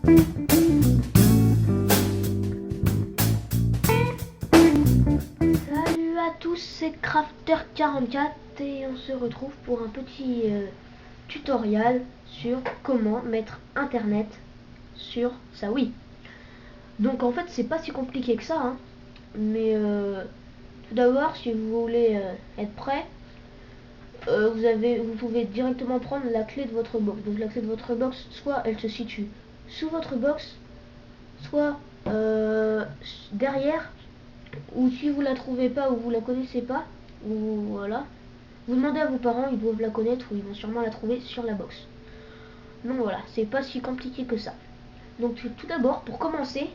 Salut à tous, c'est Crafter44 et on se retrouve pour un petit tutoriel sur comment mettre internet sur sa Wii. Donc en fait c'est pas si compliqué que ça, hein, mais tout d'abord si vous voulez être prêt, vous pouvez directement prendre la clé de votre box. Donc la clé de votre box, soit elle se situe sous votre box, soit derrière, ou si vous la trouvez pas ou vous la connaissez pas, ou voilà, vous demandez à vos parents, ils doivent la connaître ou ils vont sûrement la trouver sur la box. Donc voilà, c'est pas si compliqué que ça. Donc tout d'abord, pour commencer,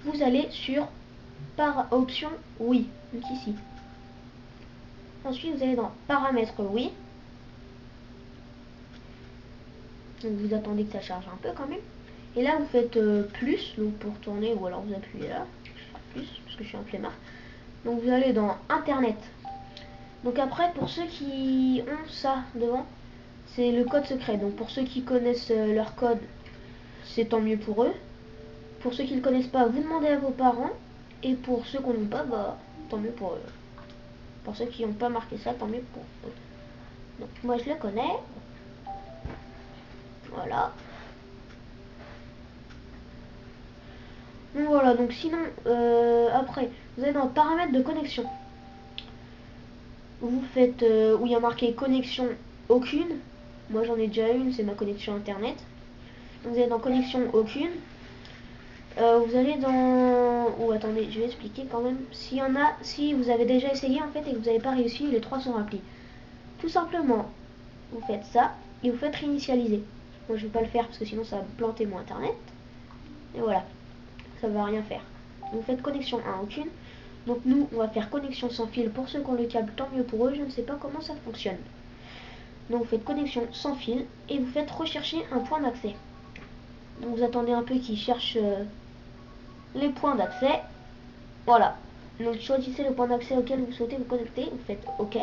vous allez sur par option oui, donc ici. Ensuite vous allez dans paramètres oui. Donc vous attendez que ça charge un peu quand même. Et là vous faites plus, donc pour tourner, ou alors vous appuyez là, plus, parce que je suis un flemmard. Donc vous allez dans internet. Donc après, pour ceux qui ont ça devant, c'est le code secret. Donc pour ceux qui connaissent leur code, c'est tant mieux pour eux. Pour ceux qui ne le connaissent pas, vous demandez à vos parents. Et pour ceux qui n'ont pas, bah tant mieux pour eux. Pour ceux qui n'ont pas marqué ça, tant mieux pour eux. Donc moi je le connais. Voilà. Donc voilà, donc sinon, après, vous allez dans paramètres de connexion. Vous faites où il y a marqué connexion aucune. Moi j'en ai déjà une, c'est ma connexion internet. Donc vous allez dans connexion aucune. Vous allez dans... Oh attendez, je vais expliquer quand même. S'il y en a, si vous avez déjà essayé en fait et que vous n'avez pas réussi, les trois sont remplis. Tout simplement, vous faites ça et vous faites réinitialiser. Moi je vais pas le faire parce que sinon ça va planter mon internet. Et voilà, ça va rien faire. Vous faites connexion 1 aucune. Donc nous, on va faire connexion sans fil. Pour ceux qui ont le câble, tant mieux pour eux. Je ne sais pas comment ça fonctionne. Donc vous faites connexion sans fil et vous faites rechercher un point d'accès. Donc vous attendez un peu qu'il cherche les points d'accès. Voilà. Donc choisissez le point d'accès auquel vous souhaitez vous connecter. Vous faites OK.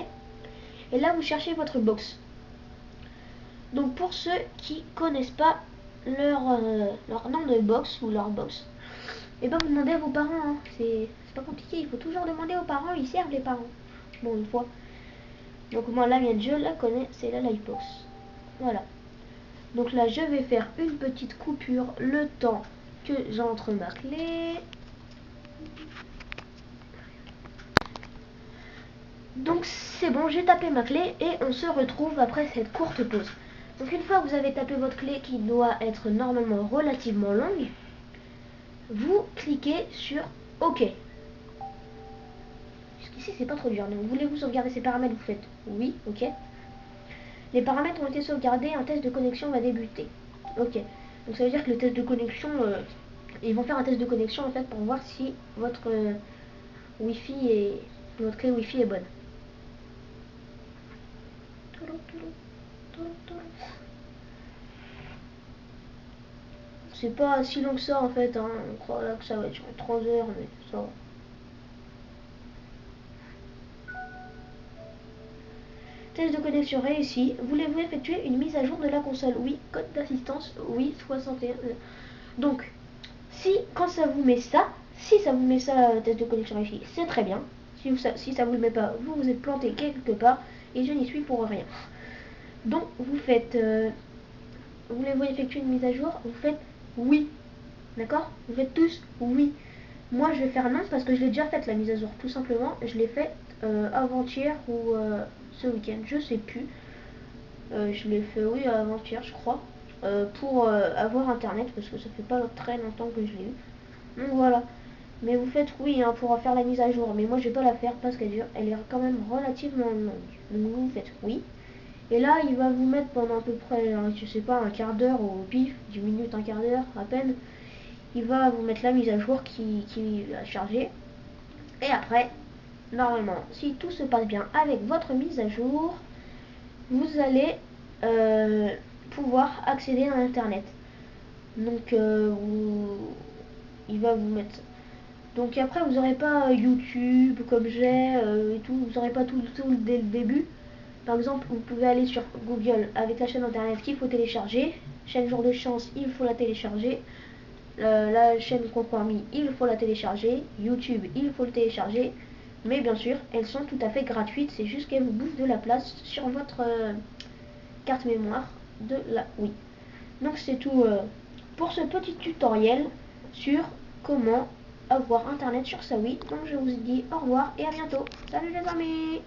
Et là, vous cherchez votre box. Donc pour ceux qui connaissent pas leur nom de box ou leur box, et ben vous demandez à vos parents, hein. C'est pas compliqué, il faut toujours demander aux parents, ils servent les parents. Bon, une fois. Donc moi la mienne je la connais, c'est la Livebox. Voilà. Donc là je vais faire une petite coupure le temps que j'entre ma clé. Donc c'est bon, j'ai tapé ma clé et on se retrouve après cette courte pause. Donc une fois que vous avez tapé votre clé qui doit être normalement relativement longue, vous cliquez sur OK. Jusqu'ici c'est pas trop dur. Donc voulez-vous sauvegarder ces paramètres, vous faites oui, OK. Les paramètres ont été sauvegardés, un test de connexion va débuter. OK. Donc ça veut dire que le test de connexion, ils vont faire un test de connexion en fait pour voir si votre Wi-Fi est, votre clé Wi-Fi est bonne. C'est pas si long que ça en fait, hein. On croit là que ça va être sur 3 heures, mais ça va. Test de connexion réussi. Voulez-vous effectuer une mise à jour de la console? Oui. Code d'assistance? Oui. 61. Donc, si quand ça vous met ça, si ça vous met ça, test de connexion réussi, c'est très bien. Si ça vous le met pas, vous vous êtes planté quelque part et je n'y suis pour rien. Donc, vous faites... voulez-vous effectuer une mise à jour? Vous faites oui. D'accord? Vous faites tous oui. Moi, je vais faire non parce que je l'ai déjà faite la mise à jour. Tout simplement, je l'ai faite avant-hier ou ce week-end, je sais plus. Je l'ai fait, oui, avant-hier, je crois. Pour avoir internet parce que ça fait pas très longtemps que je l'ai eu. Donc voilà. Mais vous faites oui, hein, pour faire la mise à jour. Mais moi, je vais pas la faire parce qu'elle est quand même relativement longue. Donc vous faites oui. Et là, il va vous mettre pendant à peu près, je sais pas, un quart d'heure au pif, 10 minutes, un quart d'heure à peine. Il va vous mettre la mise à jour qui va charger. Et après, normalement, si tout se passe bien avec votre mise à jour, vous allez pouvoir accéder à internet. Donc il va vous mettre. Donc après vous n'aurez pas YouTube comme j'ai et tout, vous n'aurez pas tout dès le début. Par exemple, vous pouvez aller sur Google avec la chaîne internet qu'il faut télécharger. Chaque jour de chance, il faut la télécharger. La chaîne Conformi, il faut la télécharger. YouTube, il faut le télécharger. Mais bien sûr, elles sont tout à fait gratuites. C'est juste qu'elles vous bouffent de la place sur votre carte mémoire de la Wii. Donc c'est tout pour ce petit tutoriel sur comment avoir internet sur sa Wii. Donc je vous dis au revoir et à bientôt. Salut les amis!